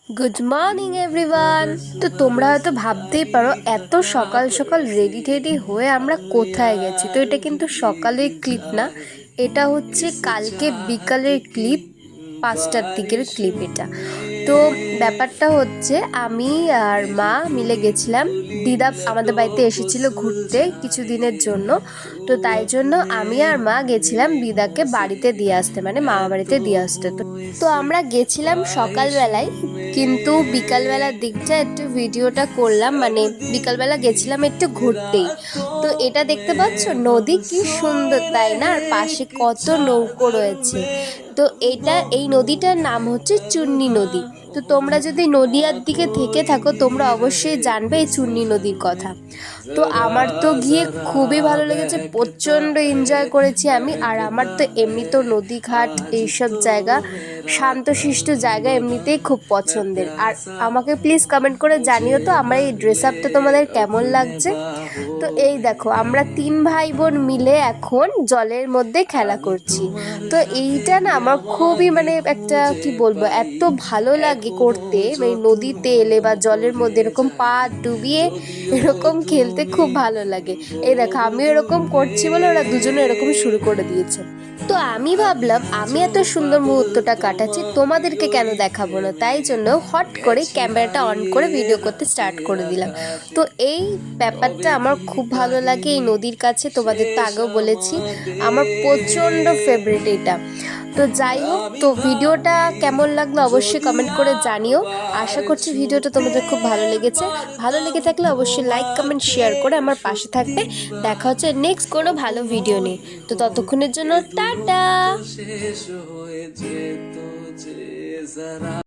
Good morning everyone. তো তোমরা হয়তো ভাবতেই পারো এত সকাল সকাল রেডি টেডি হয়ে আমরা কোথায় গেছি। তো এটা কিন্তু সকালের ক্লিপ না, এটা হচ্ছে কালকে বিকালের ক্লিপ, 5টার দিকের ক্লিপ এটা। তো ব্যাপারটা হচ্ছে আমি আর মা মিলে গেছিলাম, দিদা আমাদের বাড়িতে এসেছিল ঘুরতে কিছু দিনের জন্য। তো তাই জন্য আমি আর মা গেছিলাম দিদাকে বাড়িতে দিয়ে আসতে, মানে মামা বাড়িতে দিয়ে আসতে। তো আমরা গেছিলাম সকালবেলায়, কিন্তু বিকালবেলার দিকটা একটু ভিডিওটা করলাম, মানে বিকালবেলা গেছিলাম একটু ঘুরতেই। তো এটা দেখতে পাচ্ছ নদী কি সুন্দর তাই না, আর পাশে কত নৌকো রয়েছে। তো এই নদীটার নাম হচ্ছে চুন্নি নদী। তো তোমরা যদি নদীয়ার দিকে থেকে থাকো তোমরা অবশ্যই জানবে এই চুন্নি নদীর কথা। তো আমার তো গিয়ে খুবই ভালো লেগেছে, প্রচণ্ড এনজয় করেছি আমি। আর আমার তো এমনি তো নদী ঘাট এইসব জায়গা, শান্তশিষ্ট জায়গা এমনিতেই খুব পছন্দের। আর আমাকে প্লিজ কমেন্ট করে জানিও তো আমার এই ড্রেস আপটা তোমাদের কেমন লাগছে। তো এই দেখো আমরা 3 ভাই বোন মিলে এখন জলের মধ্যে খেলা করছি। তো এইটা না আমার খুবই মানে একটা কি বলবো, এত ভালো লাগে করতে, মানে নদীতে এলে বা জলের মধ্যে এরকম পা ডুবিয়ে এরকম খেলতে খুব ভালো লাগে। এই দেখো আমি এরকম করছি বলে ওরা দুজনে এরকম শুরু করে দিয়েছে। তো আমি ভাবলাম আমি এত সুন্দর মুহূর্তটা কাটাচ্ছি, তোমাদেরকে কেন দেখাবো না, তাই জন্য হট করে ক্যামেরাটা অন করে ভিডিও করতে স্টার্ট করে দিলাম। তো এই ব্যাপারটা আমার খুব ভালো লাগে এই নদীর কাছে, তোমাদের তো আগেও বলেছি আমার প্রচণ্ড ফেভারিট এটা। তো যাই হোক, তো ভিডিওটা কেমন লাগলো অবশ্যই কমেন্ট করে জানিও। আশা করছি ভিডিওটা তোমাদের খুব ভালো লেগেছে। ভালো লেগে থাকলে অবশ্যই লাইক কমেন্ট শেয়ার করে আমার পাশে থাকবে। দেখা হচ্ছে নেক্সট কোনো ভালো ভিডিও নিয়ে। তো ততক্ষণের জন্য টাটা।